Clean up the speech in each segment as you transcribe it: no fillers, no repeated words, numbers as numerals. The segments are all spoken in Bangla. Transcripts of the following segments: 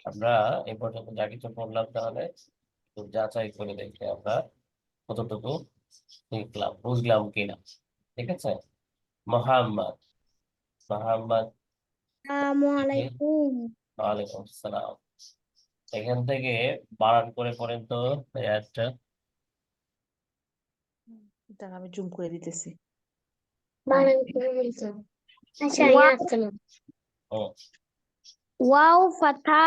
আমরা এই পর্যন্ত যা কিছু পড়লাম তাহলে একটু যাচাই করে দেখি আমরা কতটুকু শিখলাম বুঝলাম কিনা। ঠিক আছে। মোহাম্মদ, মোহাম্মদ আসসালামু থেকে আলাইকুম। ওয়ালাইকুম আসসালাম। এখান থেকে বানান করে পড়েন তো এই আয়াতটা। দাঁড়া আমি জুম করে দিতেছি। বানান করে বলছো? আচ্ছা, ওয়াও ইয়াদ কেন? ও ওয়াও ফাথা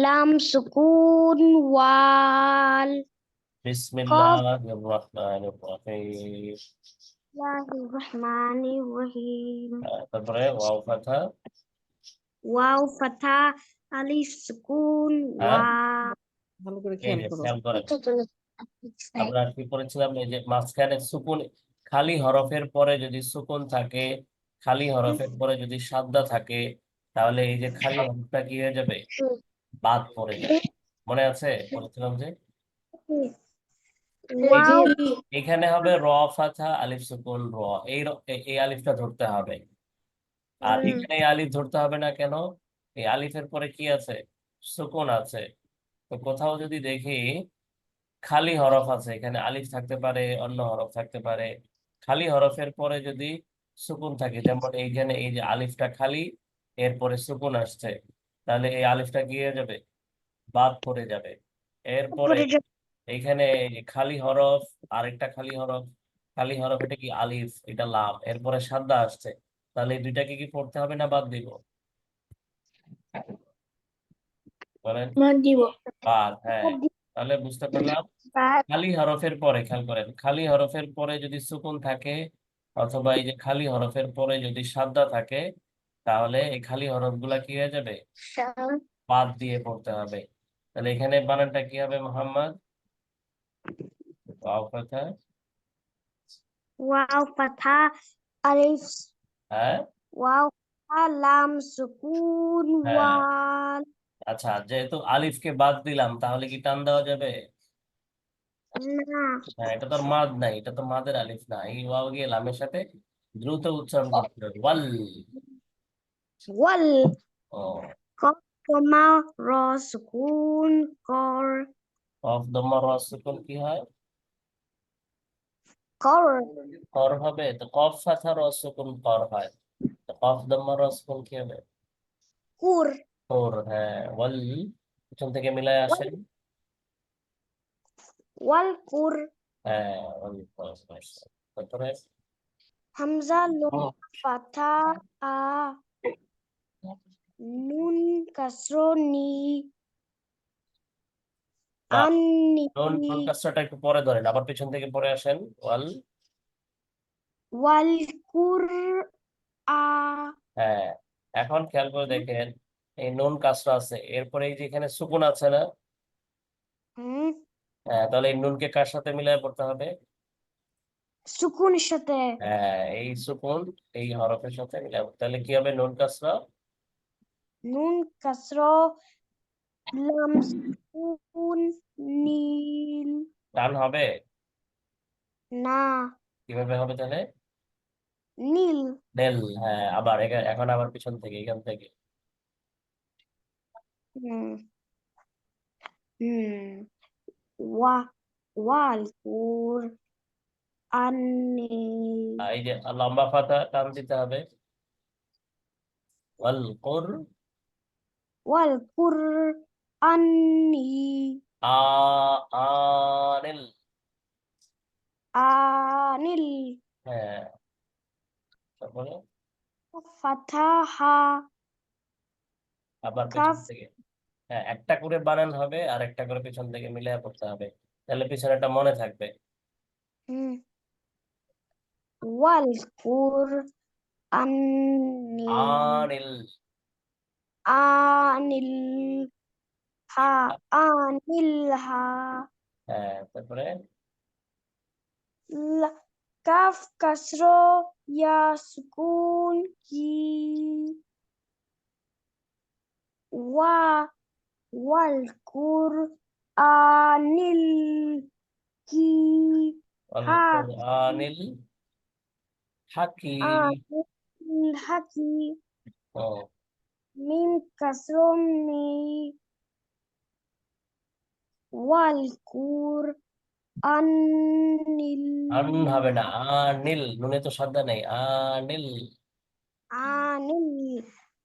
লাম সুকুন ওয়াল কফ বিসমিল্লাহির রহমানির রহিম। লাহির রহমানির রহিম। তারপরে ওয়াও ফাথা। ওয়াও ফাথা আলিফ সুকুন হ্যাঁ, ওয়া। ভালো করে এই খেয়াল যে করো। খেয়াল করেন এটা তো আমরা কি করেছিলাম, এই যে মাঝখানে সুকুন, খালি হরফের পরে যদি সুকুন থাকে, খালি হরফের পরে যদি সাদ্দা থাকে, তাহলে এই যে খালি হরফটা কি হয়ে যাবে, বাদ পড়ে যাবে। মনে আছে বলেছিলাম যে এই যে ওয়াও এখানে হবে র ফাথা আলিফ সুকুন র, এই আলিফটা ধরতে হবে। আর এখানে এই আলিফ ধরতে হবে না কেন? এই আলিফের পরে কি আছে, সুকুন আছে। তো কোথাও যদি দেখি খালি হরফ আছে, এখানে আলিফ থাকতে পারে, অন্য হরফ থাকতে পারে। খালি হরফের পরে যদি সুকুন থাকে, যেমন এইখানে এই যে আলিফটা খালি, এরপরে সুকুন আসছে, তাহলে এই আলিফটা কি হয়ে যাবে, বাদ পড়ে যাবে। এরপরে উপরে এইখানে এই যে খালি হরফ, আরেকটা খালি হরফ, খালি হরফ এটা কি আলিফ, এটা লাম, এরপরে সাদ্দা আসছে, তাহলে এই দুইটাকে কি পড়তে হবে না বাদ দিব? বলেন। দিব বাদ, হ্যাঁ। তাহলে বুঝতে পারলাম খালি হরফের পরে, খেয়াল করেন, খালি হরফের পরে যদি সুকুন থাকে অথবা এই যে খালি হরফের পরে যদি সাদ্দা থাকে, তাহলে এই খালি হরফ গুলা কি হয়ে যাবে, বাদ দিয়ে পড়তে হবে। তাহলে এখানে বানানটা কি হবে মোহাম্মদ? ওয়াও কথা। ওয়াও ফাথা আলিফ হ্যাঁ, ওয়াও ফাথা লাম সুকুন হ্যাঁ। ওয়াল। আচ্ছা, যেহেতু আলিফকে বাদ দিলাম তাহলে কি টান দেওয়া যাবে? না, হ্যাঁ, এটা তো আর মাদ নাই, এটা তো মাদের আলিফ না, এই ওয়াও গিয়ে লামের সাথে দ্রুত উচ্চারণ করতে হবে, ওয়াল। ওয়াল ও, কফ কমা র সুকুন কর কফ দম্মা র সুকুন কি হয়, কর কর হবে। তো কফ ফাথা র সুকুন কর হয়, তো কফ দম্মা র সুকুন কি হবে, কুর কর। হ্যাঁ, ওয়াল, পিছন থেকে মিলায় ওয়াল আসেন। ওয়াল কুর। হ্যাঁ, ওয়াল কর। তারপরে হামজা লুম ফাথা আ নুন কাসরো নি বাহ, আন্নি নুন নুন কাসরাটা একটু পরে ধরেন, আবার পিছন থেকে পরে আসেন, ওয়াল। ওয়াল কুর আ। হ্যাঁ, এখন খেয়াল করে দেখেন, এই নুন কাসরা আছে, এরপরে এই যে এখানে সুকুন আছে না, হুম, হ্যাঁ, তাহলে এই নুনকে কার সাথে মিলায় পড়তে হবে? সুকুনের সাথে হ্যাঁ, এই সুকুন এই হরফের সাথে মিলায় তাহলে কি হবে, নুন কাসরা। নুন কাসরো লাম সুকুন নীল। টান হবে? না, কিভাবে হবে তাহলে? নীল। ডেল। হ্যাঁ, আবার এখন আবার পিছন থেকে, এখান থেকে। হুম হুম ওয়া ওয়াল কুর আন্নি এই যে লম্বা ফাতা টান দিতে হবে, ওয়াল কুর ওয়াল কুর আন্নি আ আনিল। আনিল হ্যাঁ, তারপরে ফাতাহা আবার পিছন কাফ। থেকে। হ্যাঁ, একটা করে বানান হবে আর একটা করে পিছন থেকে মিলিয়ে পড়তে হবে, তাহলে পিছনেটা মনে থাকবে। হুম, ওয়াল কুর আন্নি আনিল। আনিল হা আনিল হা হ্যাঁ, তারপরে কাফ কাসরো ইয়া সুকুন কি ওয়া ওয়াল কুর আনিল কি আল হা কোরআনিল হাকিম। আনিল হাকি ও, মিম কাসরো মি والقرآن আন হবে না, আনিল, নুনে তো সাদা নেই, আনিল।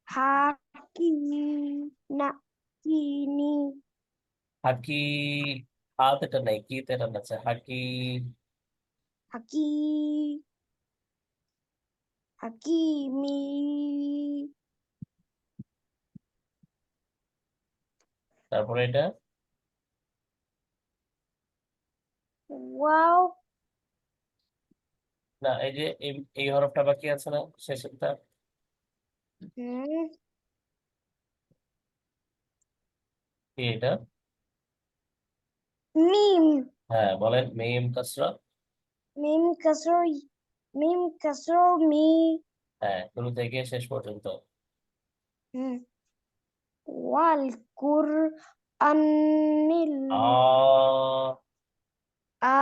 الحكيم হাকি, হাত এটা নেই, কি এটা আছে, হাকি। حكيم حكيمي তারপরে এটা واو না, এই যে এই হরফটা বাকি আছে না শেষেরটা, مم. কি এটা? ميم হ্যাঁ বলেন, মিম কাসরা। ميم كسر ميم كسر مي হ্যাঁ, শুরু থেকে শেষ পর্যন্ত। مم. والقرآن আ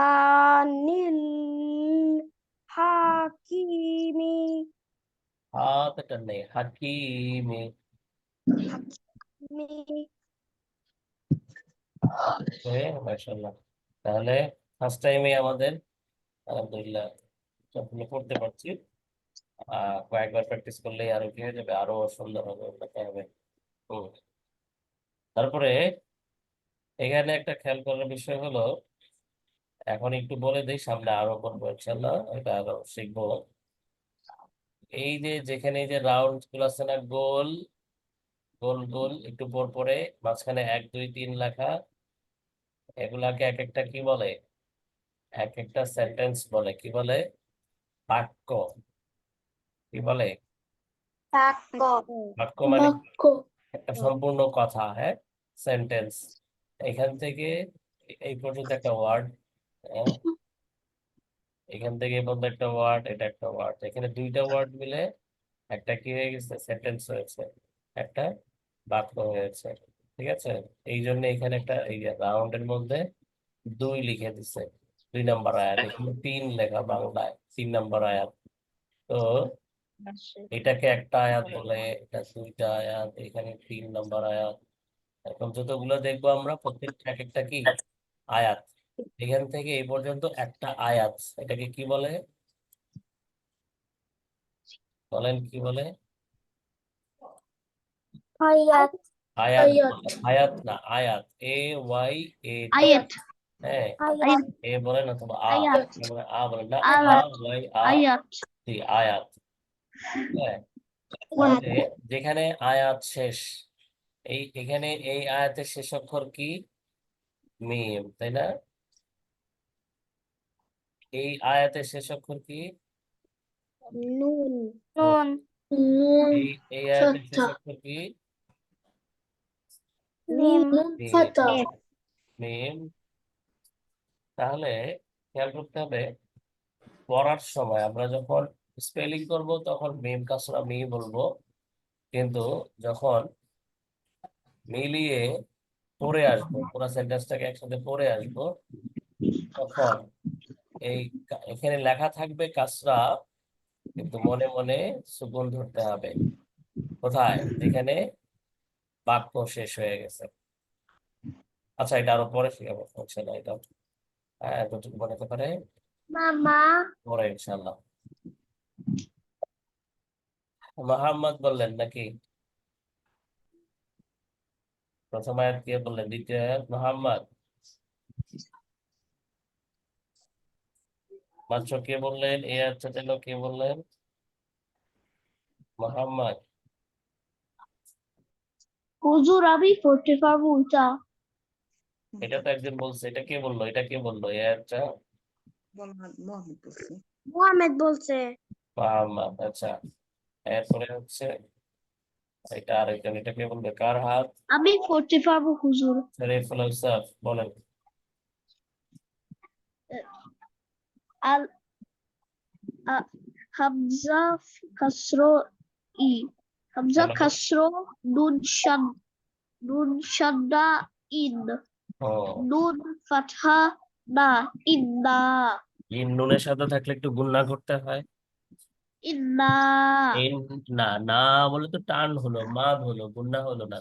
الحكيم হাত এটা নেই, হাকিমি। حكيم মাশাআল্লাহ। তাহলে ফার্স্ট টাইমে আমাদের আলহামদুলিল্লাহ সবগুলো পড়তে পারছি। কয়েকবার প্র্যাকটিস করলেই আরো কি হয়ে যাবে, আরো সুন্দর হবে, উন্নত হবে। হুম। তারপরে এখানে একটা খেয়াল করার বিষয় হলো, এখন একটু বলে দিই, সামনে আরো করবো ইনশাল্লাহ, এটা আরো শিখবো। এই যে যেখানে এই যে রাউন্ড গুলো আছে না, গোল গোল গোল একটু পর পরে মাঝখানে 1 2 3 লেখা, এগুলাকে এক একটা কি বলে, এক একটা সেন্টেন্স বলে, কি বলে, বাক্য। কি বলে? বাক্য মানে একটা সম্পূর্ণ কথা, হ্যাঁ, সেন্টেন্স। এখান থেকে এই পর্যন্ত একটা ওয়ার্ড, এখান থেকে এই পর্যন্ত একটা ওয়ার্ড, এটা একটা ওয়ার্ড, এখানে দুইটা ওয়ার্ড মিলে একটা কি হয়ে গেছে, সেন্টেন্স হয়েছে, একটা বাক্য হয়েছে। ঠিক আছে, এই জন্য এখানে একটা এই রাউন্ডের মধ্যে 2 লিখে দিছে, 2 নম্বর আয়াত, এখানে 3 লেখা বাংলায়, 3 নম্বর আয়াত। তো এটাকে একটা আয়াত বলে, এটা 2টা আয়াত, এখানে 3 নম্বর আয়াত। এখন যতগুলো দেখবো আমরা, প্রত্যেকটা এক একটা কি আয়াত। এখান থেকে এই পর্যন্ত একটা আয়াত, এটাকে কি বলে, বলেন কি বলে? آيات আয়াত বলে, আয়াত না, আয়াত, ওয়াই এ টি। আয়াত হ্যাঁ, আয়াত এ বলেন অথবা আয়াত আ বলেন না, আয়াত ওয়াই আয়াত টি, আয়াত। হ্যাঁ, তাহলে যেখানে আয়াত শেষ, এখানে এই আয়াতের শেষ অক্ষর কি? মিম, তাই না? এই আয়াতের শেষ অক্ষর কি? نون নুন নুন এই আয়াতের শেষ ফাতা অক্ষর কি? মিম মিম, ফাতা মিম। তাহলে খেয়াল করতে হবে, পড়ার সময় আমরা যখন স্পেলিং করব তখন মিম কাসরা মি বলবো, কিন্তু যখন মিলিয়ে পড়ে আসবো, পুরো সেন্টেন্সটাকে একসাথে পড়ে আসবো, তখন এখানে লেখা থাকবে কাসরা, কিন্তু মনে মনে সুকুন ধরতে হবে। কোথায়? যেখানে বাক্য শেষ হয়ে গেছে। আচ্ছা, এটা আরো পরে শিখাবো, হচ্ছে না এটা, হ্যাঁ, এতটুকু মনে হতে পারে, মামা পরে ইনশাল্লাহ। মোহাম্মদ বললেন নাকি? প্রথম আয়াত কে বললেন, দ্বিতীয় আয়াত মোহাম্মদ, মাত্র কে বললেন, এই আয়াতটা যেন কে বললেন, মোহাম্মদ। হুজুর আমি পড়তে পারবো ওইটা এটা তো একজন বলছে, এটা কে বললো, এটা কে বললো এই আয়াতটা? মোহাম্মদ বলছি। محمد বলছে মোহাম্মদ, আচ্ছা। এরপরে হচ্ছে এটা আরেকজন, এটা কে বলবে, কার হাত? আমি পড়তে পারবো হুজুর শরীফুল ইসলাম বলেন। আল আ- হামজা কাসর ই হামজা কেন? কাসর নুন শাদ্দা ইন ও, নুন ফাতহা না ইন্না নুনের সাথে থাকলে একটু গুণনা করতে হয়। ইন্না এই না, না বলে তো টান হলো, মাদ হলো, গুণনা হলো না।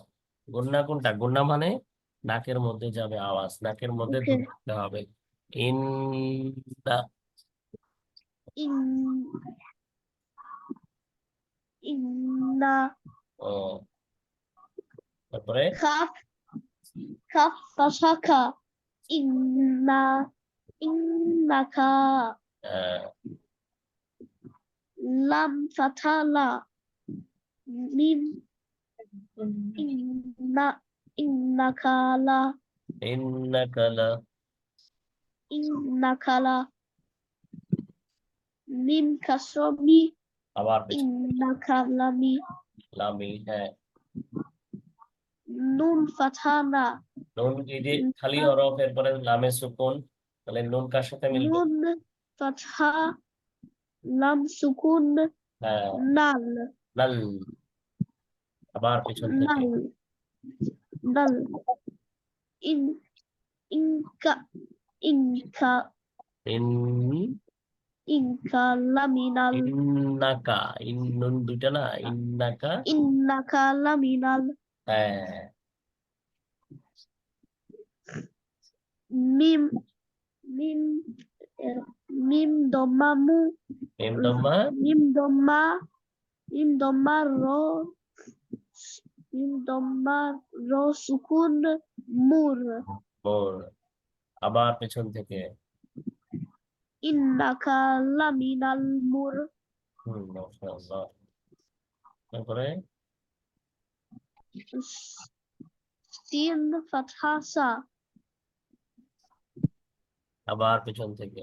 গুণনা কোনটা? গুণনা মানে নাকের মধ্যে যাবে আওয়াজ, নাকের মধ্যে Okay. ধরতে হবে। ইন দা In inna ও তারপরে kaf kaf fataka innaka আহ, lam fatala mim innaka la ইন্নাকালা innaka la mim kasromi আবার পেছন innaka lami লামি, হ্যাঁ। nun fatana নুন এই যে খালি হরফ এরপরে লামে সুকুন, তাহলে নুন কার সাথে মিলবে? nun fatha lam sukun হ্যাঁ, nal নাল। আবার পেছন থেকে nal nal in inka inka in inka laminal ইন্নাকা, ইন নুন দুইটা না, ইন্নাকা। innaka laminal হ্যাঁ, mim mim mim domamu মিম দম্মা mim doma ro sukun mur মোর। আবার পেছন থেকে innaka laminal mur মাশাআল্লাহ। তারপরে sin fathah sa আবার পেছন থেকে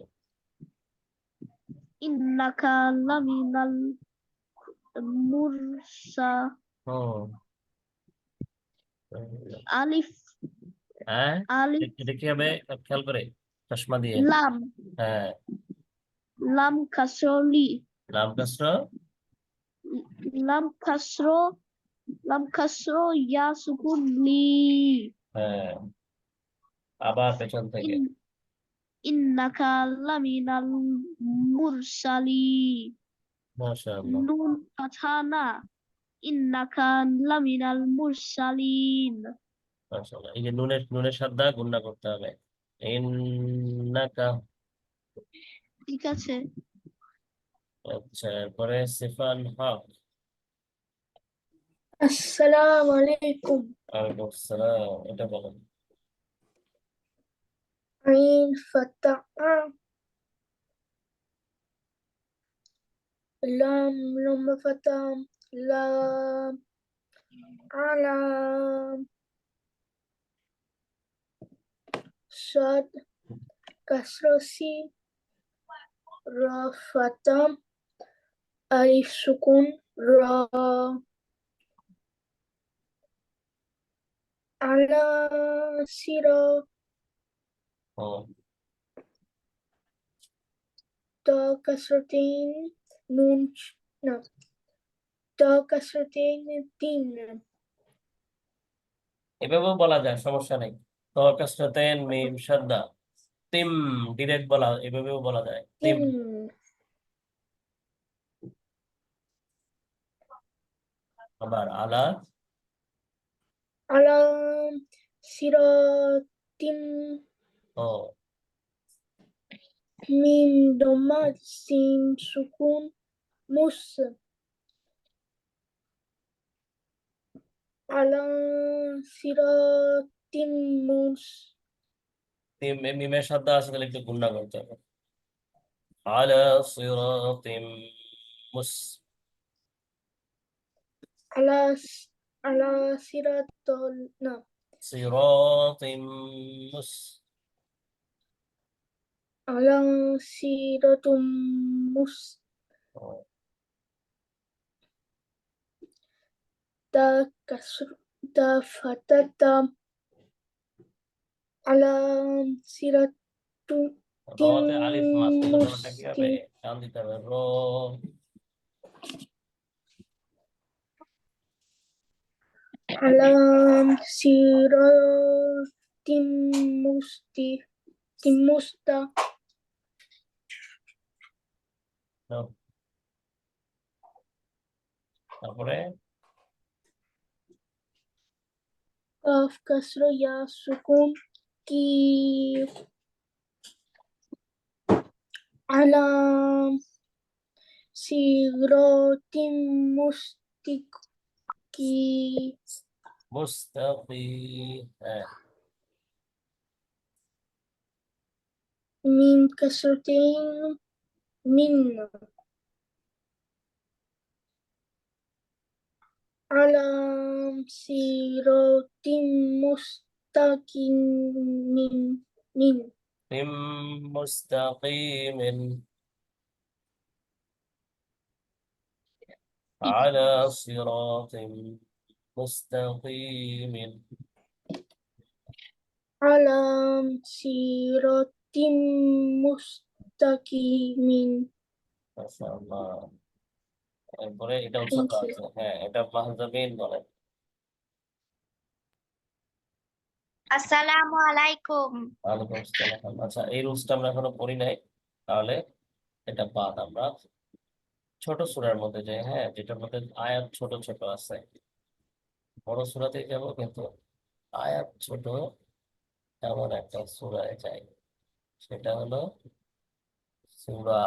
innaka laminal mursa ও alif হ্যাঁ, alif এটা কি হবে খেয়াল করে চশমা দিয়ে? lam হ্যাঁ, lam kasroli লাম কাসরা, lam kasro lam kasro ya sukun li হ্যাঁ। আবার পেছন থেকে in innaka laminal mursali মাশাআল্লাহ, nun fathana innaka laminal mursalin মাশাআল্লাহ। এই যে নুনের নুনের সাদা গুণনা করতে হবে। ইন্নাকা। ঠিক আছে আচ্ছা, এরপরে সিফান হক। আসসালামু আলাইকুম। ওয়ালাইকুম আসসালাম, এটা বলেন। আইন ফাতা লাম লম্বা ফাতা লাম আলাম সাদ কাসরা সিন রা ফাতা আলিফ সুকুন রা আলা সিরা ও তা কাসরাতিন নুন না তা কাসরাতিন তিন এভাবেও বলা যায়, সমস্যা নেই। তো কাসরাতেন মিম সাদা তিম, ডিরেক্ট বলা, এভাবেও বলা যায় তিম। তিন আবার আলা আলা সিরাতিন ও মিম দম্মা সিন সুকুন মুস আলা সিরাতিন মুস তিম, মিমের সাদা আছে, তাহলে একটু গুণনা করতে হবে। আলা সিরাতিম মুস আলা আলা সিরাতল না সিরাতিম মুস আলা সিরাতুম মুস ও, তা কাসর তা ফাতাতা আলা সিরাতু রতে আলিফ মাদ, রটা কি হবে? তিন টান দিতে হবে র। আলা সিরাতিম মুস্তি মুস্তা নাও। তারপরে কাফ কাসরা ইয়া সুকুন কি আলাম সিরাতিম মুস্তাকিম হ্যাঁ মিন কাসরাতিন মিন আলাম সিরাতিম মুস্তাকিমিন মিন মিম মুস্তাকিমিন আলা সিরাতিম মুস্তাকিমিন আলাম সিরাতিম মুস্তাকিমিন। মাশাআল্লাহ এরপরে এটাও ছোট থ্যাংক ইউ। আছে হ্যাঁ এটা মাহজাবিন বলেন আসসালামু আলাইকুম। ওয়ালাইকুম আসসালাম আচ্ছা এই রুলসটা আমরা এখনো পড়ি নাই তাহলে এটা বাদ আমরা ছোট সূরার মধ্যে যাই হ্যাঁ যেটার মধ্যে আয়াত ছোট ছোট আছে বড় সূরাতেই যাব কিন্তু আয়াত ছোট এমন একটা সূরায় যাই সেটা হলো সূরা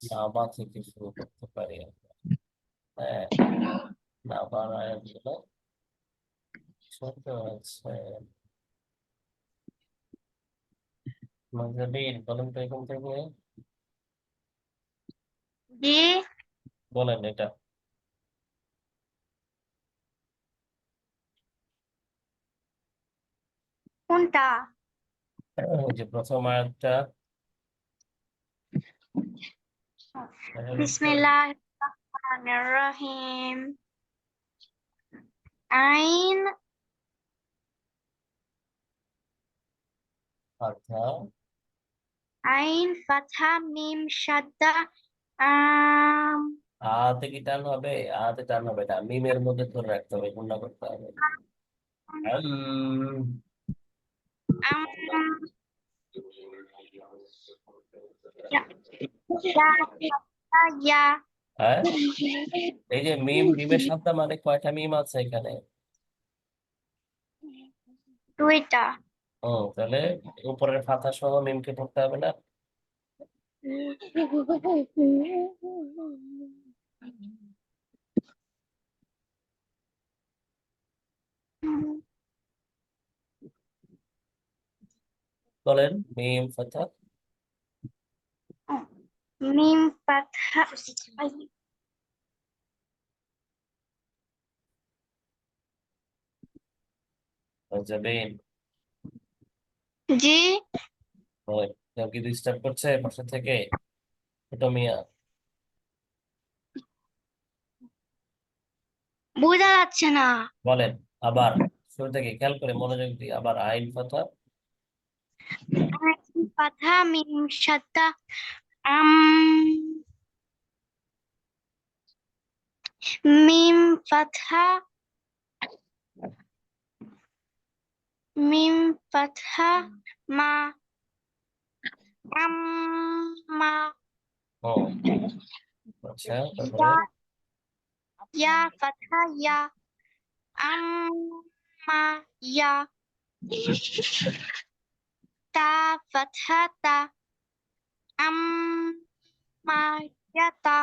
নাবা থেকে শুরু করতে পারি আমরা হ্যাঁ নাবার আয়াতগুলো ছোট আছে মাহজাবিন বলেন তো এখান থেকে জি, বলেন এটা কোনটা? ওই যে প্রথম আয়াতটা বিসমিল্লাহির রহমানির রহিম। আইন আচ্ছা আইন ফাথা মিম শাদ্দা আম আতে কি টান হবে আতে টান হবে না মিমের মধ্যে ধরে রাখতে হবে গুণা করতে হবে আম ইয়া ইয়া হ্যাঁ এই যে মিমের সাথে মানে কয়টা মিম আছে এখানে দুইটা। ও তাহলে উপরের ফাথা সহ মিমকে পড়তে হবে না বলেন মিম ফাথা মিম ফাথা যাবেন জি, ওই কেউ কি ডিস্টার্ব করছে পাশে থেকে ছোট মিয়া বোঝা যাচ্ছে না। বলেন আবার শুরু থেকে খেয়াল করে মনোযোগ দিয়ে আবার আইন ফাথা আইন ফাথা মিম শাদ্দা আম মিম ফাথা মিম ফাথা মা মা ও আচ্ছা তারপরে ইয়া ইয়া ফাথা ইয়া মা ইয়া তা ফাথা তা মা ইয়াতা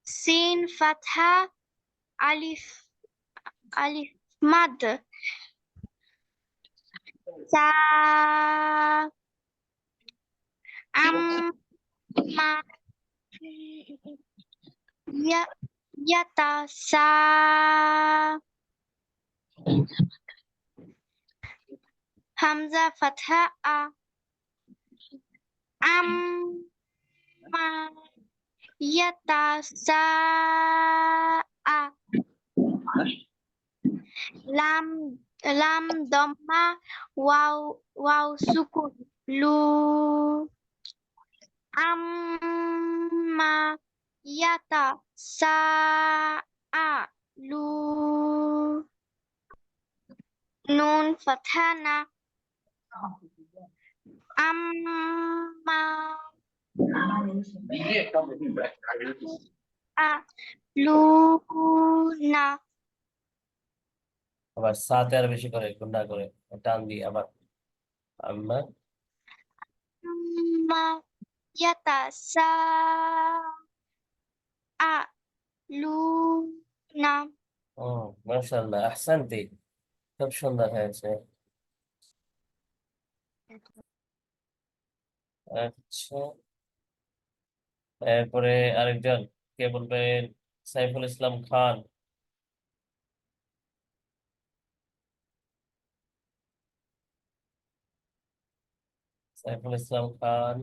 সিন ফাথা আলিফ আলিফ মাদ সা মা ইয়াতা সা হামজা ফাথা মা ইয়াতা সা লাম লাম দম্মা ওয়াও ওয়াও সুকুন লু আম্মা ইয়াতা সা লু নুন ফাথানা আম্মা লুনা আবার সাথে আর বেশি করে গুন্ডা করে টান দিয়ে আবার আম্মা amma yatasaaluna ও মাশাআল্লাহ আহসানতি, খুব সুন্দর হয়েছে। আচ্ছা, এরপরে আরেকজন কে বলবেন? সাইফুল ইসলাম খান। সাইফুল ইসলাম খান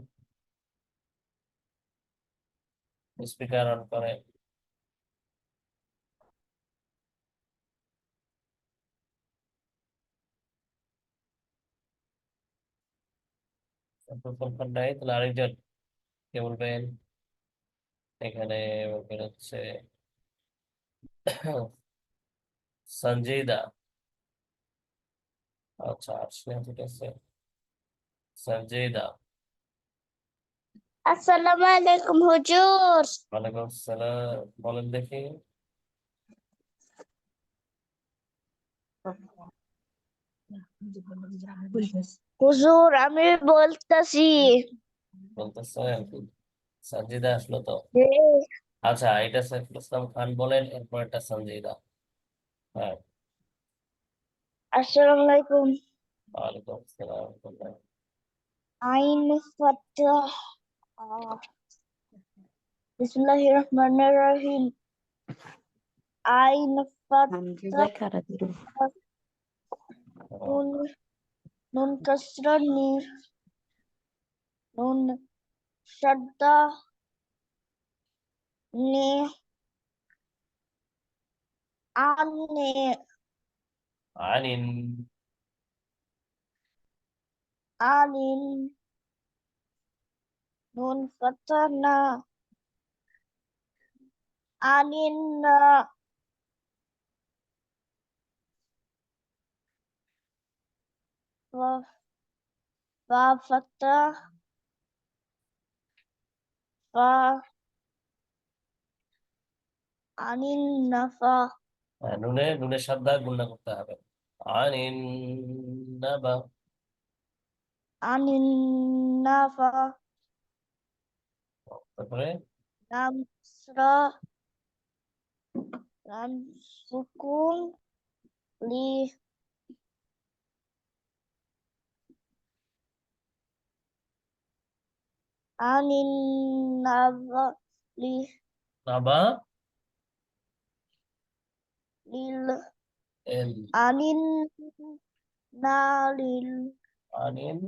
স্পিকার অন করে। সাইফুল ইসলাম খান নাই, তাহলে আরেকজন কে বলবেন? এখানে বলবেন হচ্ছে সঞ্জিদা। আচ্ছা আসলে ঠিক আছে, সঞ্জিদা। আসসালামু আলাইকুম হুজুর। ওয়ালাইকুম আসসালাম, বলেন দেখি। হুজুর আমি বলতেছি। বলতেছেন সঞ্জিদা আসলো তো। আচ্ছা, এটা সাইফুল ইসলাম খান বলেন, এরপর এটা সঞ্জিদা। হ্যাঁ, আসসালামু আলাইকুম। ওয়ালাইকুম আসসালাম। আইন ফাতাহ বিসমিল্লাহিররহমানিররহিম। আইন ফাতাহ নুন নুন কাসরা নি নুন শাদ্দা নি আনে আনিন আনিন নুন ফাতাহ না আনিন না ফা ফাতাহ ফা আনিন নাফা নুনের সাদ্দা গুণনা করতে হবে। আনিন নাবা। আনিন নাফা তারপরে নামসরা নাম সুকুন লি আনিন নাবা লি নাবা লিল এল আনিন নালিল আনিন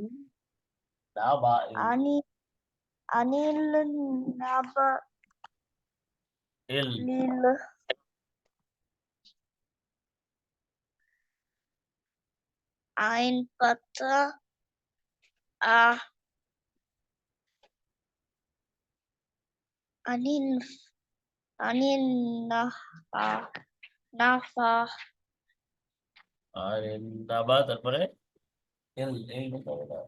নাবা এল আনি আনিল নাবা এল লিল আইন পাতা আহ আনিন আনিন নাফা নাফা আনিন নাবা, তারপরে এল এল বলতে হবে না।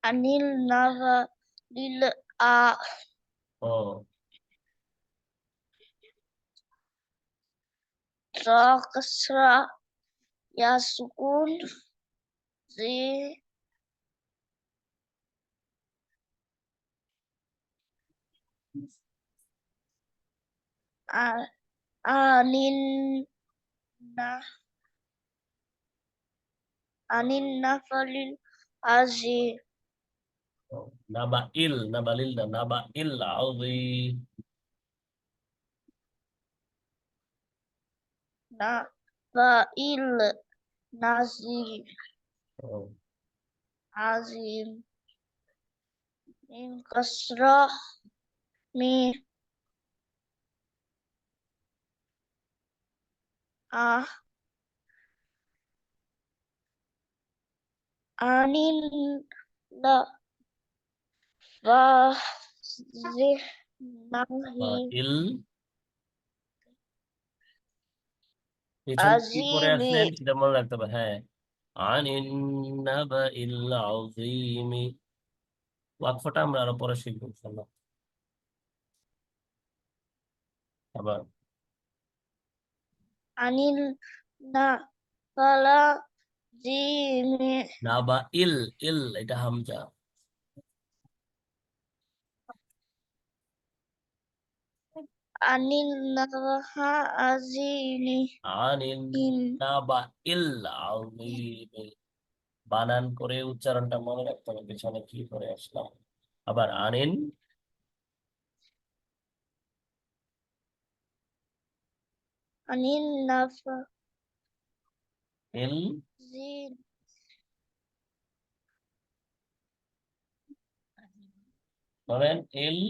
আনিল নাফা লিল আ ও ra kasra ya sukun zi a anin na anin nafalil azi নাবা ইল, নাবালিল না, নাবা ইল আউজি। na fa'il nazi ও azim min kasra mi ah anin la fa zih nahi ইল পিছনে কি পরে azimi আসলেন সেটা মনে রাখতে হবে। হ্যাঁ, আনিন নাবা ইল আউজিমি। ওয়াকফটা আমরা আরো পরে শিখবো ইনশাআল্লাহ। আবার আনিল নাবাজিমি না বা ইল, ইল এটা হামজা। আনিল নাবাজিমি আনিল না বা ইল আযীম। বানান করে উচ্চারণটা মনে রাখতে হবে, পিছনে কি করে আসলাম। আবার আনিন আনিল ইল, নাবাজিমি বলেন ইল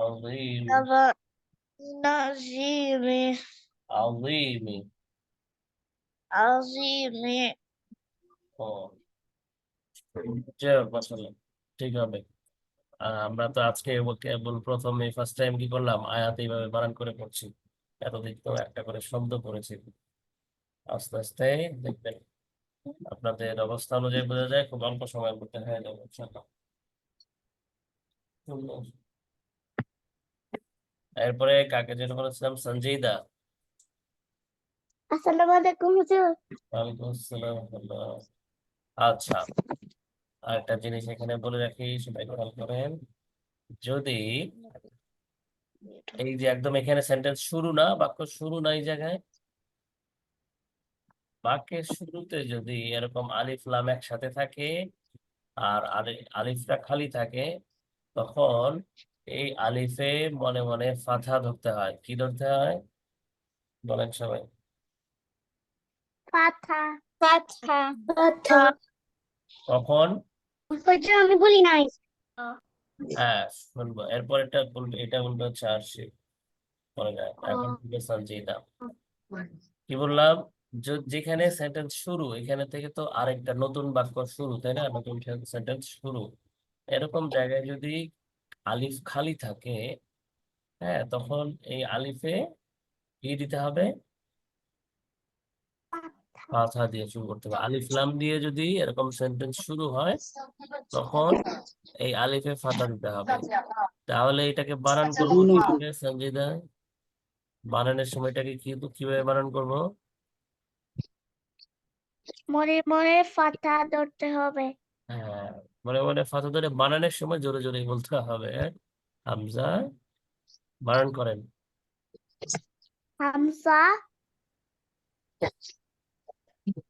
আযীম, নাজিমি আযীম। আজিমি ও যাই হোক, মাশাআল্লাহ, ঠিক হবে। আমরা তো আজকে কেবল প্রথমে ফার্স্ট টাইম কি করলাম, আয়াত এইভাবে বানান করে পড়ছি। এতদিন তো একটা করে শব্দ পড়েছি। আস্তে আস্তে দেখবেন আপনাদের অবস্থা অনুযায়ী বোঝা যায়, খুব অল্প সময়ের মধ্যে হয়ে যাবে ইনশাআল্লাহ। এরপরে কাকে যেটা বলেছিলাম, সঞ্জয়দা। আসসালামু আলাইকুম হুজুর। ওয়ালাইকুম আসসালাম। আচ্ছা, আরেকটা জিনিস এখানে বলে রাখি, সবাই খেয়াল করেন। যদি এই যে একদম এখানে সেন্টেন্স শুরু না, বাক্য শুরু না, এই জায়গায় বাক্যের শুরুতে যদি এরকম আলিফ লাম একসাথে থাকে আর আলিফটা খালি থাকে, তখন এই আলিফে মনে মনে ফাথা ধরতে হয়। কি ধরতে হয় বলেন সবাই। পাথা পাথা পাথা। কখন? হুজুর আমি বলি নাই। হ্যাঁ, শুনবো। এরপর এটা বলবে, এটা বলবে হচ্ছে আরশি, বলে না, এখন বলবে সঞ্জয়দা। কি বললাম? যেখানে সেন্টেন্স শুরু, এখানে থেকে তো আরেকটা নতুন বাক্য শুরু, তাই না? নতুন সেন্টেন্স শুরু। এরকম জায়গায় যদি আলিফ খালি থাকে, হ্যাঁ, তখন এই আলিফে কি দিতে হবে? ফাথা দিয়ে শুরু করতে হবে। আলিফ লাম দিয়ে যদি এরকম সেন্টেন্স শুরু হয়, তখন এই আলিফে ফাথা দিতে হবে। তাহলে এটাকে বানান করবো কিভাবে সঞ্জিদা? বানানের সময়টাকে কিভাবে বানান করব? মনে মনে ফাথা ধরতে হবে। হ্যাঁ, মনে মনে ফাথা ধরে বানানের সময় জোরে জোরে বলতে হবে। হামজা বানান করেন। হামজা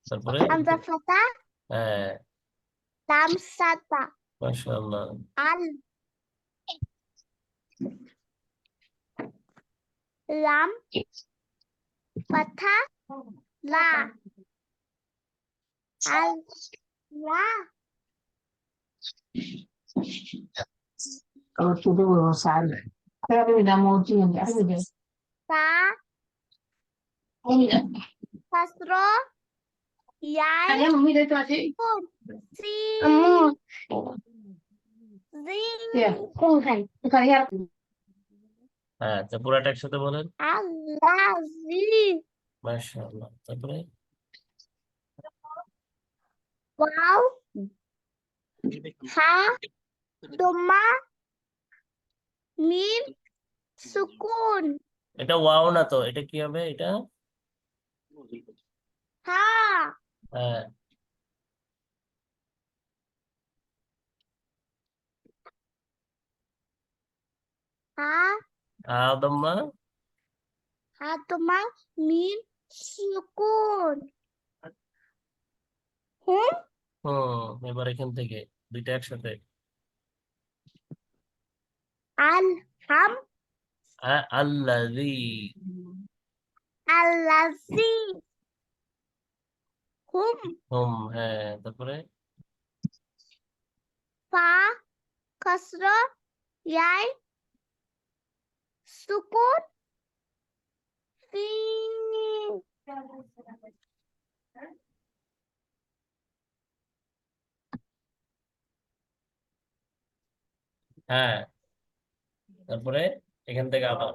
তারপরে হামজা ফাথা হ্যাঁ, লাম সাতা মাশাআল্লাহ। আল লাম ফাথা লা আল লা Kalau sudah bosan, kalau udah mau cium, ya udah. তা Ini kasro ইয়াই ada mami dari tadi. কুন সি জিন Ya, kau kan, sekali ya. হ্যাঁ, তো পুরাটা একসাথে বলেন। আল্লাজি মাশাআল্লাহ। তারপরে ওয়াও হা দমা মিম সুকুন এটা ওয়াও না তো, এটা কি হবে? এটা হা হ্যাঁ, হা আদম্মা। হা দমা মিম সুকুন হুম এবার এখান থেকে দুইটা একসাথে। আল হাম আল্লাযী। আল্লাজি হুম হুম, হ্যাঁ, তারপরে ফা kasro ইয়াই সুকুন সিন হ্যাঁ, তারপরে এখান থেকে আবার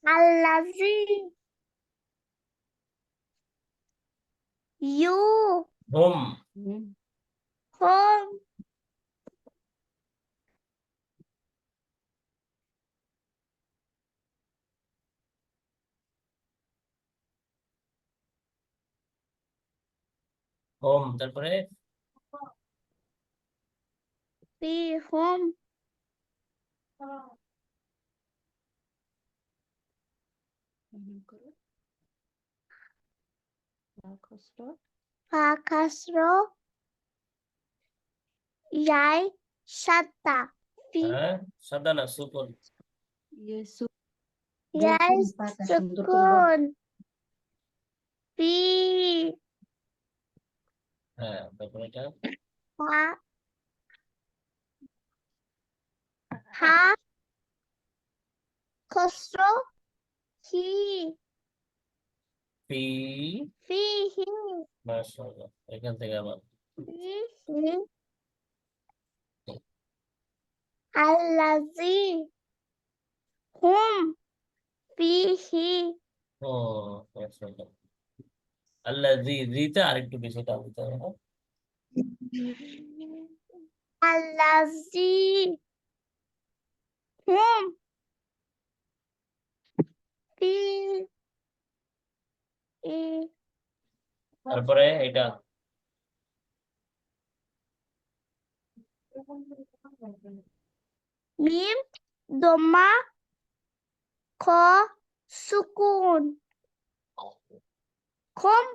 আল্লাজি ইউ হুম। হুম হোম, তারপরে فيهم এমন করো। কষ্ট فكسر ياي شتى في হ্যাঁ সাদা না সুকুন। ইয়ে ياي سكون في হ্যাঁ তারপরে এটা ها ها كسر هي ফি, فيه মাশাআল্লাহ, এখান থেকে আবার فيه الذي هم فيه ও মাশাআল্লাহ, আল্লাহ রিতে আরেকটু বেশি টান দিতে হবে, হ্যাঁ? الذي هم فيه তারপরে এটা ميم ضمة খ সুকুন খম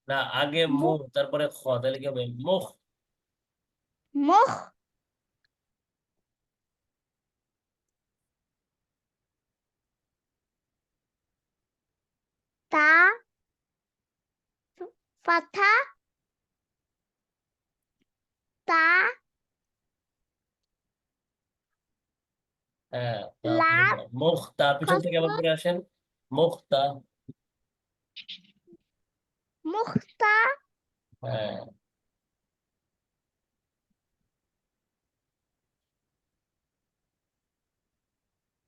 না, আগে মু তারপরে খ, তাহলে কি হবে মুখ। মুখ তা ফাথা তা হ্যাঁ লাম তারপরে মুখতা, পিছন থেকে আবার কসর পড়ে আসেন, মুখতা। মুখতা হ্যাঁ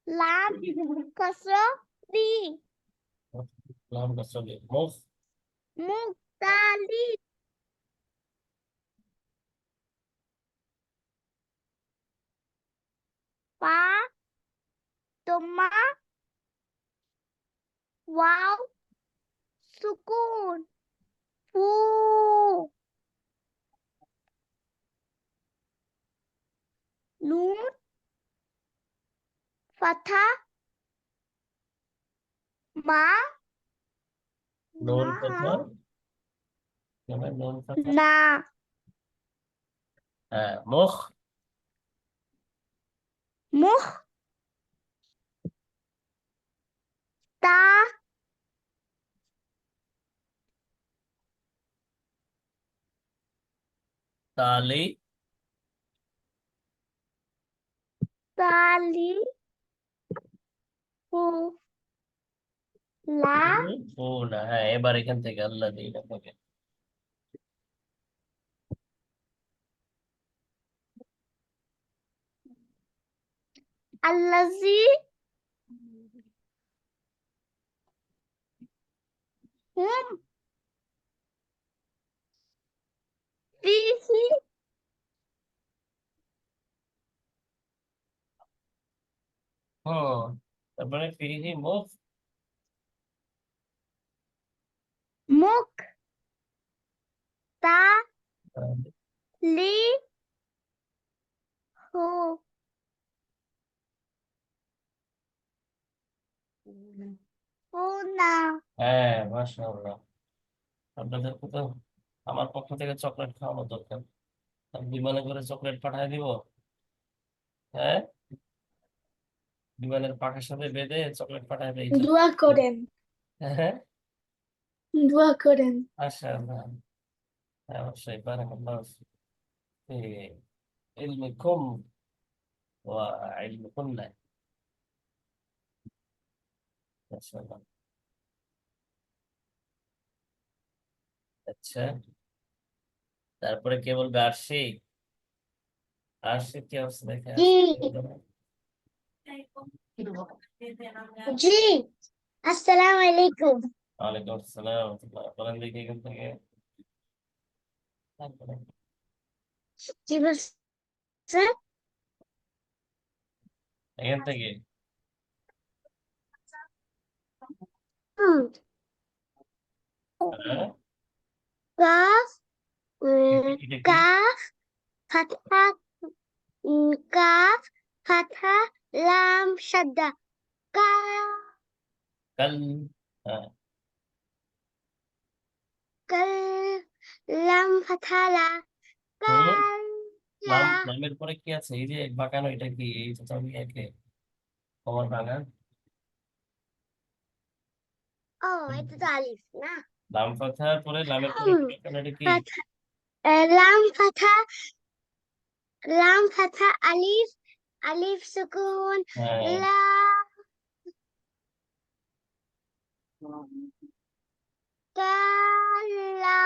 লাম কসর রি লাম কসরে মুখ, মুক্তালি পা তোমা ওয়াও সুকুন ফু নুন ফাথা মা নুন না কথা, নুন কথা, না হ্যাঁ মুখ, মুখ তা তালি, তালি হু লা ও না, হ্যাঁ এবার এখান থেকে আল্লাহ এখান থেকে আল্লাজি হুম ফিহি হুম, তারপরে ফিহি মুখ, মুখ তা হ্যাঁ, লি হু হু না হ্যাঁ মাশাআল্লাহ, আপনাদেরকে তো আমার পক্ষ থেকে চকলেট খাওয়ানো দরকার, বিমানে করে চকলেট পাঠায় দিব, হ্যাঁ বিমানের পাখার সাথে বেঁধে চকলেট পাঠায় দেই, দোয়া করেন হ্যাঁ দোয়া করেন মাশাআল্লাহ, হ্যাঁ অবশ্যই, বারাকাল্লাহু ফি ইলমিকুম ওয়া ইলমিকুন্না, মাশাআল্লাহ। আচ্ছা, তারপরে কে বলবে আরশি? আরশি কি অবস্থা দেখে জি জি আসসালামু আলাইকুম ওয়ালাইকুম আসসালাম ওয়া রাহমাতুল্লাহ, বলেন দেখি এখান থেকে, তারপরে জি বলছে এখান থেকে হ্যাঁ কাফ এটা কি কাফ ফাতহা কাফ ফাতহা লাম শাদ্দা কা কাল হ্যাঁ কাল লাম ফাতহা লা হুম কাল লা লামের পরে কি আছে এই যে বাঁকানো এটা কি এই তো আমি একে কমন ভাঙা ও এটা তো আলিফ না লাম ফাথার পরে লামের পরে কি বাঁকানো এটা কি ফাতহা লাম ফাতহা আলিফ আলিফ সুকুন হ্যাঁ লা কাল্লা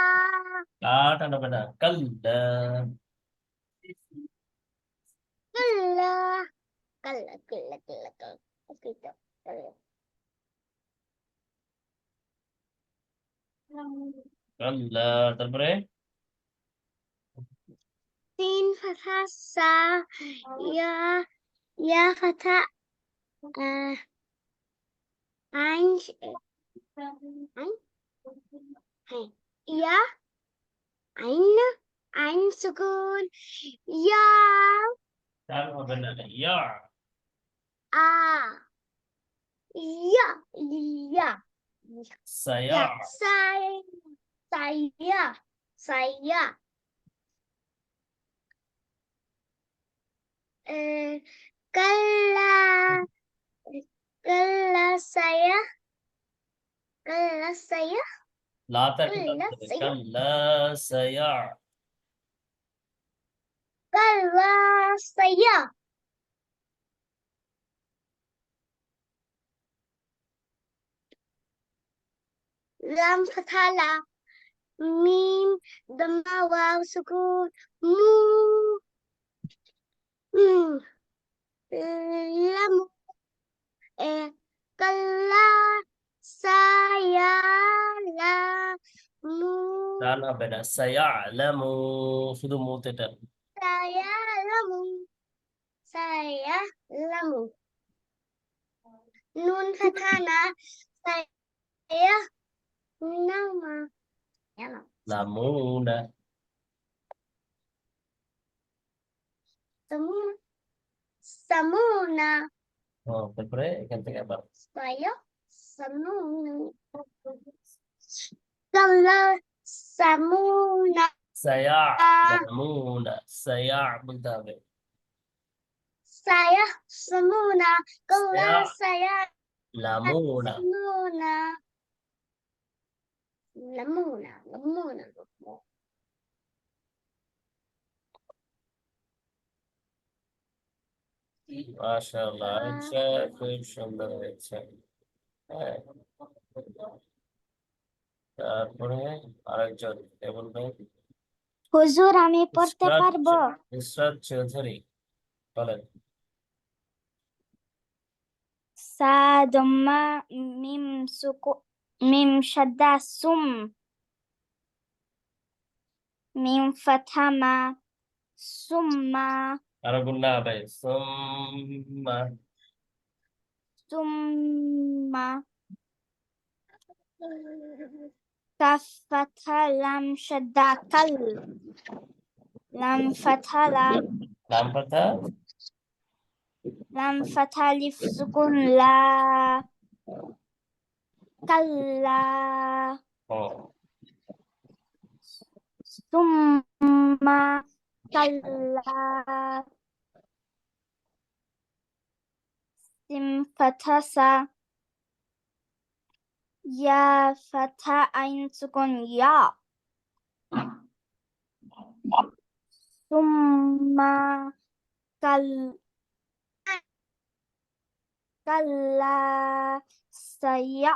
কাটা হবে না কাল্লা কাল্লা কাল্লা কাল্লা কাল্লা কাল্লা ওকে তো কাল্লা কাল্লা তারপরে সিন ফাথা সা ইয়া ইয়া ফাথা আইন আইন হ্যাঁ ইয়া আইন আইন সুকুন ইয়া তার হবে না ইয়া আ ইয়া ইয়া সায়া saya saya kalla kalla saya লা তা একটু kalla টানতে হবে। saya কাল্লা সায়া kalla saya lam fathah la mim dhamma waw sukun mu lam kalla saya lamu টান হবে না সায়া লামু শুধু মুতে টান saya lamu nun fathana saya nama ya no. লামুনা Samuna তারপরে এখান থেকে আবার saya samuna kalau samuna সায়া লামুনা সায়া বলতে হবে saya samuna kalau saya লামুনা samuna lamuna মাশাআল্লাহ আচ্ছা খুব সুন্দর হয়েছে হ্যাঁ তারপরে আরেকজন কে বলবেন হুজুর আমি পড়তে নুসরাত পারবো নুসরাত চৌধুরী বলেন সা দম্মা মিম শাদ্দা সুম মিম ফাথা মা সুম্মা আরো গুন্না হবে সুম্মা সুম্মা কাফ ফাথা লাম শাদ্দা কাল লাম ফাথা লা লাম পাতা লাম ফাথা লিফ সুকুন লা কাল্লা ও সুম্মা কাল্লা সিম ফাথা সা ইয়া ফাথা আইন সুকুন ইয়া সুম্মা কাল্লা সায়া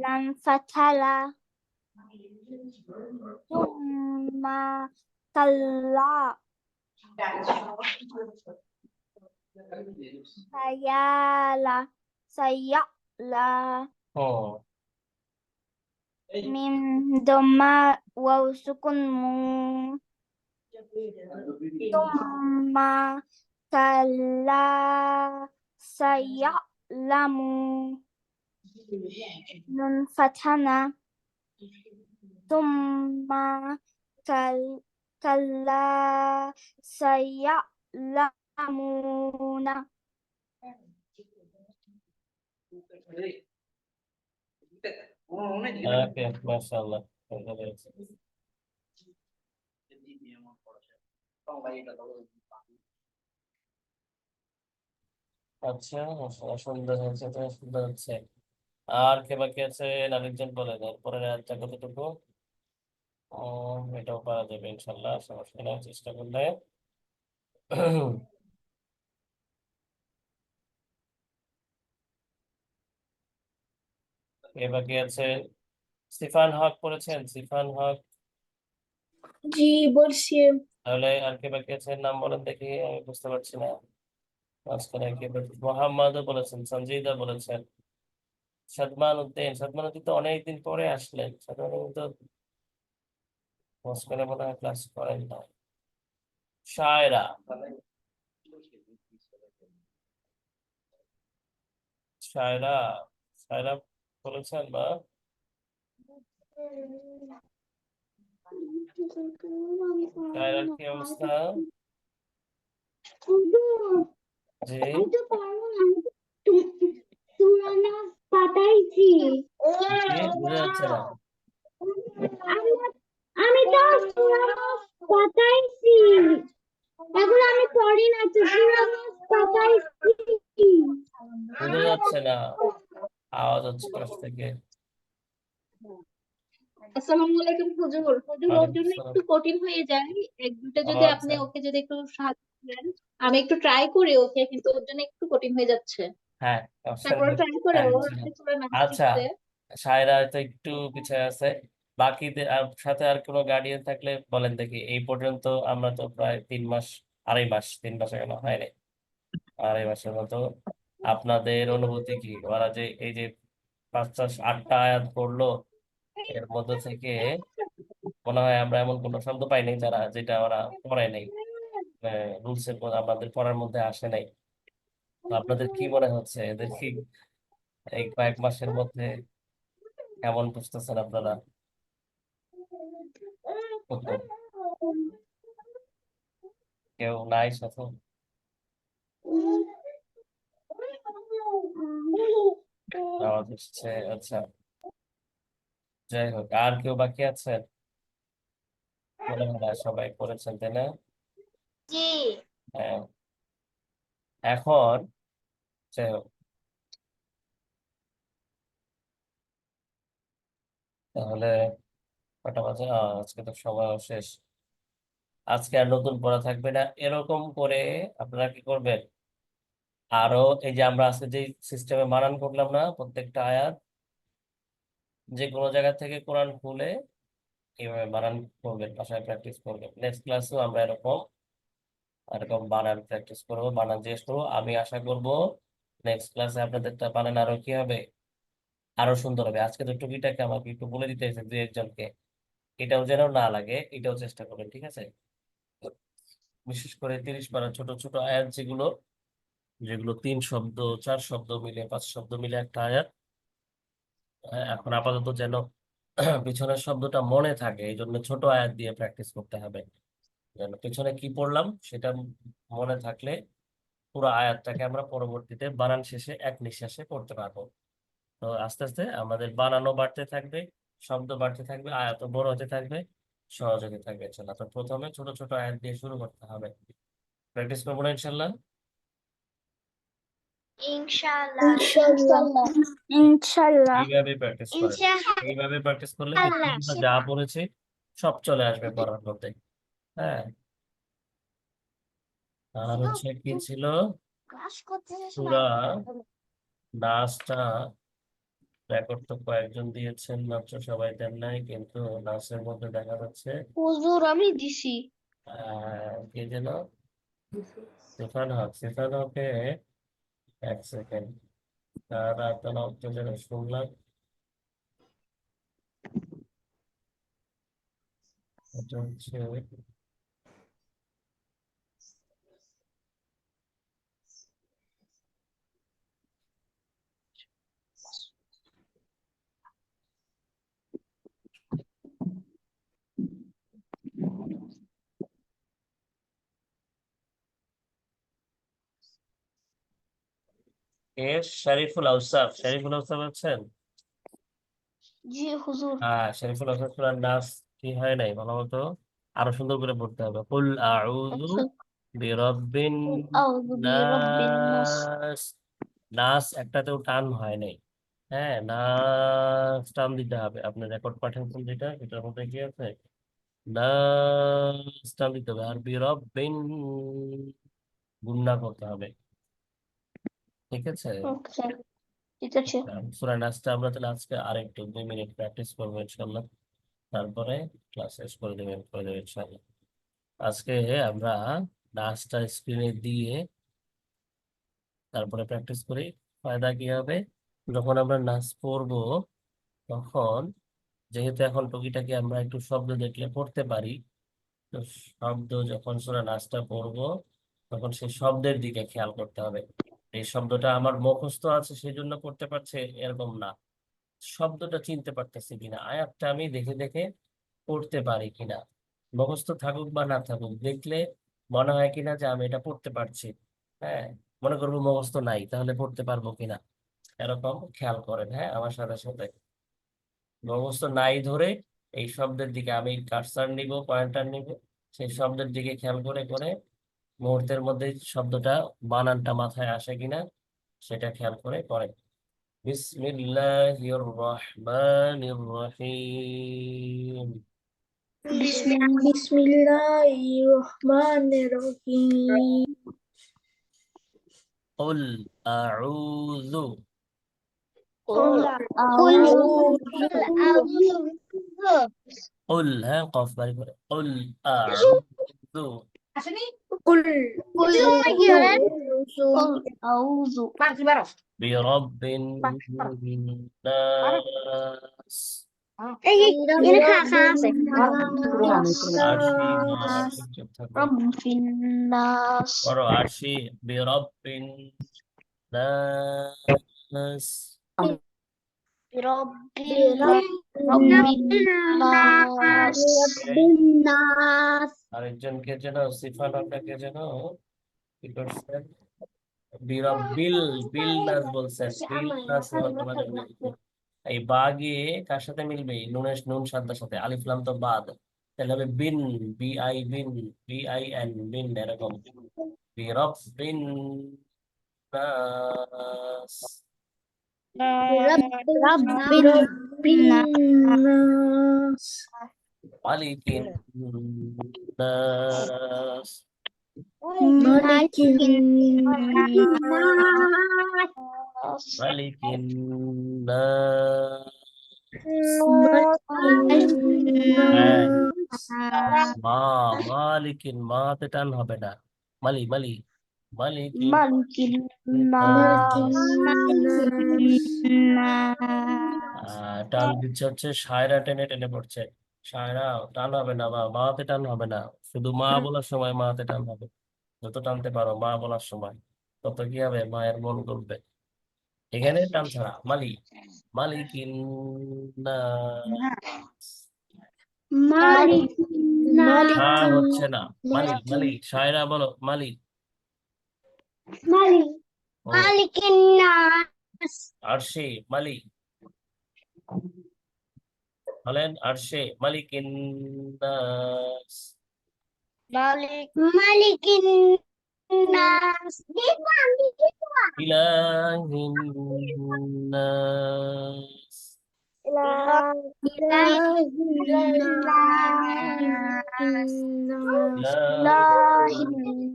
লাম ফাথা লা সুম্মা কাল্লা sayala ও mim dhamma waw sukun mu thumma kalla sayalamu nun fathana ثم كلا سيعلمون ওকে, মাশাআল্লাহ। বুঝতে পেরেছি। আচ্ছা, মাশাআল্লাহ, সুন্দর হয়েছে তো, সুন্দর হচ্ছে। আর কে বাকি আছে? আরেকজন বলেন, এরপরে আরেকটা কতটুকু? এটাও পারা যাবে ইনশাল্লাহ, সমস্যা নেই, চেষ্টা করলে। কে বাকি আছে? সিফান হক পড়েছেন? সিফান হক। জি বলছি। তাহলে আর কে বাকি আছে, নাম বলেন দেখি, আমি বুঝতে পারছি না। মাঝখানে কে বাকি? মোহাম্মদও বলেছেন, সঞ্জিদা বলেছেন, সাদমান উদ্দিন। সাদমান উদ্দিন তো অনেকদিন পরে আসলেন। সাদমান উদ্দিন তো মাঝখানে মনে হয় ক্লাস করেন না। শায়রা, শায়রা, শায়রা বলেছেন বা? শায়রার কি অবস্থা? জি, পাঠাইছি কি বোঝা যাচ্ছে না। আমি তো পাঠাইছি এখন আমি পড়ি না তো পাঠাইছি বোঝা যাচ্ছে না, আওয়াজ হচ্ছে পাশ থেকে। আসসালামু আলাইকুম হুজুর। হুজুর ওর ওয়ালাইকুম জন্য আসসালাম। একটু কঠিন হয়ে যায়, এক দুটো ও যদি আপনি আচ্ছা, ওকে যদি একটু সাহায্য করেন। আমি একটু ট্রাই করি ওকে, কিন্তু ওর জন্য একটু কঠিন হয়ে যাচ্ছে। হ্যাঁ, অবশ্যই তারপরে ট্রাই করে হ্যাঁ, ও ইনশাল্লাহ। আপনি সূরা নাস আচ্ছা, শিখতে। সায়রা হয়তো একটু পিছিয়ে আছে। বাকিদের সাথে আর কোনো গার্ডিয়ান থাকলে বলেন দেখি। এই পর্যন্ত আমরা তো প্রায় 3 মাস, 2.5 মাস, 3 মাস এখনো হয়নি, 2.5 মাসের মতো। আপনাদের অনুভূতি কি? ওরা যে এই যে 5-8টা আয়াত পড়লো, এর মধ্যে থেকে মনে হয় আমরা এমন কোনো শব্দ পাইনি যেটা ওরা পড়ে নাই, রুলস এর মধ্যে, আমাদের পড়ার মধ্যে আসে নাই। তো আপনাদের কি মনে হচ্ছে, এদের কি এই কয়েক মাসের মধ্যে কেমন বুঝতেছেন আপনারা? কেউ নাই সাথে? আওয়াজ হচ্ছে, আচ্ছা, যাই হোক। আর কেউ বাকি আছেন? মনে হয় না, সবাই করেছেন, তাই না? জি। হ্যাঁ, এখন যাই হোক, তাহলে কটা বাজে? আজকে তো সময় শেষ। আজকে আর নতুন পড়া থাকবে না। এরকম করে আপনারা কি করবেন, আরো এই যে আমরা আজকে যে সিস্টেমে বানান করলাম না, প্রত্যেকটা আয়াত যে কোনো জায়গা থেকে কোরআন খুলে এইভাবে বানান করবেন, বাসায় প্র্যাকটিস করবেন। নেক্সট ক্লাসেও আমরা এরকম বানান প্র্যাকটিস করবো, বানান জিজ্ঞেস করবো। আমি আশা করবো নেক্সট ক্লাসে আপনাদেরটা বানান আরো কি হবে, আরো সুন্দর হবে। আজকে তো টুকিটাকে আমাকে একটু বলে দিতে হয়েছে দুই একজনকে, এটাও যেন না লাগে, এটাও চেষ্টা করবেন, ঠিক আছে? বিশেষ করে 30 পারা ছোট ছোট আয়াত যেগুলো, যেগুলো 3 শব্দ, 4 শব্দ মিলে, 5 শব্দ মিলে একটা আয়াত। এখন আপাতত যেন পিছনের শব্দটা মনে থাকে, এই জন্য ছোট আয়াত দিয়ে প্র্যাকটিস করতে হবে, যেন পিছনে কি পড়লাম সেটা মনে থাকলে পুরো আয়াতটাকে আমরা পরবর্তীতে বানান শেষে এক নিঃশ্বাসে পড়তে পারবো। তো আস্তে আস্তে আমাদের বানানো বাড়তে থাকবে, শব্দ বাড়তে থাকবে, আয়াত বড় হতে থাকবে, সহজ হতে থাকবে। ইনশাল্লাহ, তো প্রথমে ছোট ছোট আয়াত দিয়ে শুরু করতে হবে। প্র্যাকটিস করবো না ইনশাল্লাহ? ইনশাআল্লাহ। ইনশাআল্লাহ। ইনশাল্লাহ এইভাবে প্র্যাকটিস করেন। ইনশাআল্লাহ। এইভাবে প্র্যাকটিস করলে দেখবেন আমরা যা পড়েছি সব চলে আসবে পড়ার মধ্যে। হ্যাঁ, আর হচ্ছে কি ছিল, ক্লাস করতে সূরা নাসটা রেকর্ড তো কয়েকজন দিয়েছেন মাত্র, সবাই দেন নাই, কিন্তু নাসের মধ্যে দেখা যাচ্ছে হুজুর আমি দিছি। কে যেন, সিফান হক। সিফান হকে, এক সেকেন্ড, তার আর্তনাদটা যেন শুনলাম, এটা হচ্ছে কে? শরীফুল আউসাফ। শরীফুল আউসাফ আছেন? জি হুজুর। শরীফুল আউসাফ সূরার নাস কি হয় নাই ভালো মতো আরো সুন্দর করে পড়তে হবে। কুল আউযু আচ্ছা। বিরাব্বিন আউযু বিরাব্বিন নাস। নাস। নাস একটাতেও টান হয় নাই। হ্যাঁ, নাস টান দিতে হবে। আপনি রেকর্ড পাঠাচ্ছেন যেটা, এটার মধ্যে কি আছে? নাস টান দিতে হবে। আর বিরাব্বিন গুণনা করতে হবে। ঠিক আছে? আচ্ছা, ঠিক আছে। সূরা নাসটা আমরা তাহলে আজকে আরেকটু 2 মিনিট প্র্যাকটিস করবো ইনশাল্লাহ। তারপরে ক্লাস শেষ করে দেবেন ইনশাল্লাহ। আজকে আমরা নাচটা স্ক্রিনে দিয়ে তারপরে প্র্যাকটিস করি। ফায়দা কি হবে? যখন আমরা নাচ পড়বো তখন যেহেতু এখন টুকিটাকি আমরা একটু শব্দ দেখলে পড়তে পারি, তো শব্দ যখন সূরা নাচটা পড়বো তখন সেই শব্দের দিকে খেয়াল করতে হবে। এই শব্দটা আমার মুখস্থ আছে সেই জন্য পড়তে পারছে এরকম না, শব্দটা চিনতে পারতেছি কিনা, আয়াতটা আমি দেখে দেখে পড়তে পারি কিনা। মুখস্থ থাকুক বা না থাকুক, দেখলে মনে হয় কিনা যে আমি এটা পড়তে পারছি। হ্যাঁ, মনে করবো মুখস্থ নাই, তাহলে পড়তে পারবো কিনা, এরকম খেয়াল করেন। হ্যাঁ, আমার সাথে সাথে মুখস্থ নাই ধরে এই শব্দের দিকে আমি কার্সার নিব, পয়েন্টার নিব, সেই শব্দের দিকে খেয়াল করে করে মুহূর্তের মধ্যে শব্দটা বানানটা মাথায় আসে কিনা সেটা খেয়াল করে করেন। বিসমিল্লাহির রহমানির রহিম। Bismillahirrahmanirrahim. قل أعوذ قل قل أعوذ قل ها قف বাড়ি করে قل أعوذ قل قل أعوذ برب الناس। আরশি আরশি চুপ থাকো। رب الناس পড়ো আরশি برب الناس। رب الناس بالناس আরেকজনকে যেন সিফাত আপনাকে যেন কি করছেন? বিরব্বিল বিল নাস বলছেন, বিল নাস বর্তমানে বলছেন। এই বা গিয়ে কার সাথে মিলবে? নুনের নুন সাদ্দার সাথে। আলিফ লাম তো বাদ, তাহলে হবে বিন, বিআই বিন, বিআইএন বিন, এরকম। বিরব্বিন নাস। بالناس মালিকিন নাস। ملك الناس মালিকিন নাস। হ্যাঁ, মা মালিকিন, মাতে টান হবে না। মালি মালি মালিকিন ملك টান দিচ্ছে হচ্ছে সায়রা, টেনে টেনে পড়ছে। সায়রা টান হবে না, বা মাতে টান হবে না। শুধু মা বলার সময় মাতে টান হবে। যত টানতে পারো মা বলার সময় তত কি হবে? মায়ের মন গলবে। এখানে টান ছাড়া মালি মালিকিন নাস। মা হচ্ছে না, মালি মালি। সায়রা বলো মালি। ও ملك الناس আরশি মালি বলেন, আরশি মালিকিন নাস। ملك الناس ইলাহিন নাস। ইলাহিন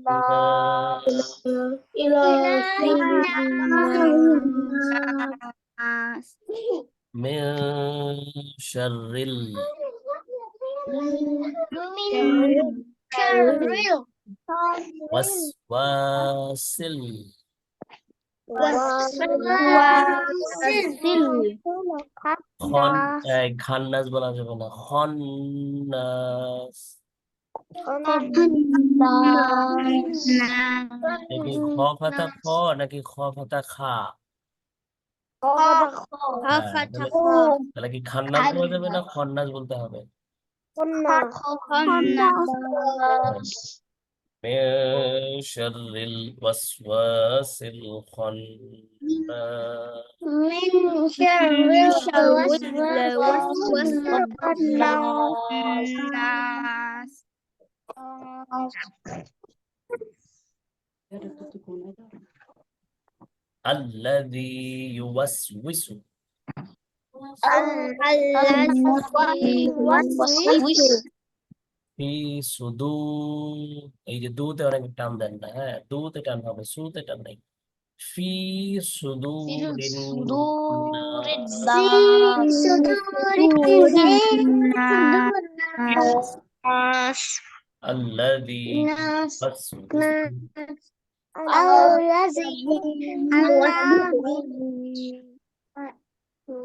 নাস। মিন শাররিল ওয়াসওয়াসিল খান্নাস বলা যাবে না, খন্নাস। দেখি খ ফাতা খ নাকি খ ফাতা খা? হ্যাঁ, তাহলে কি খান্নাস বলা যাবে না খন্নাস বলতে হবে? من شر الوسواس الخناس من شر الوسواس الناس الذي يوسوس الذي يوسوس في صدور এই যে দুতে অনেক টান দেন না, হ্যাঁ দুতে টান হবে, সুতে টান নাই। في صدور الناس في صدور الناس الذي يوسوس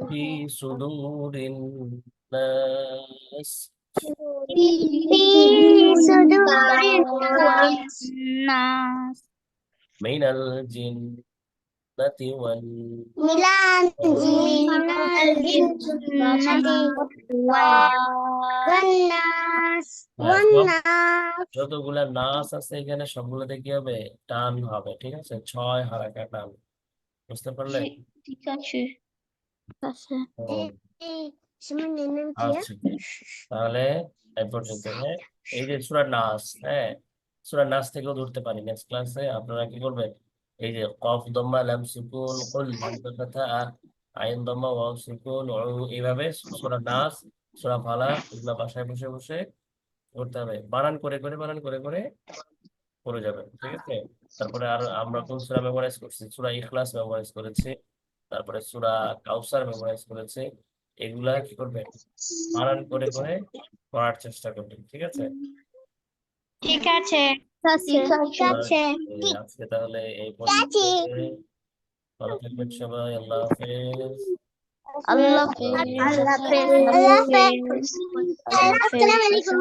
في صدور الناس في صدور الناس من الجنة ميلان والناس যতগুলা নাস আছে এখানে সবগুলোতে কি হবে, টান হবে, ঠিক আছে, 6 হারাকা টান, বুঝতে পারলে? ঠিক আছে হুম, আচ্ছা তাহলে এই পর্যন্ত, হ্যাঁ এই যে সূরা নাস, হ্যাঁ সূরা নাস থেকেও ধরতে পারি। নেক্সট ক্লাসে আপনারা কি করবেন, এই যে কফ দম্মা লাম সুকুন কুল হামজা ফাথা আইন দম্মা ওয়াও সুকুন এইভাবে সূরা নাস সূরা ফালাক এগুলা বাসায় বসে বসে করতে হবে, বানান করে করে পড়ে যাবেন, ঠিক আছে? তারপরে আর আমরা কোন সূরা মেমোরাইজ করছি, সূরা ইখলাস মেমোরাইজ করেছি, তারপরে সূরা কাউসার মেমোরাইজ করেছি। এগুলা কি করবেন, বানান করে পড়ার চেষ্টা করবেন, ঠিক আছে? ঠিক আছে আজকে তাহলে এই পর্যন্ত, ভালো থাকবেন সবাই, আল্লাহ হাফেজ। আল্লাহ হাফেজ আসসালামু আলাইকুম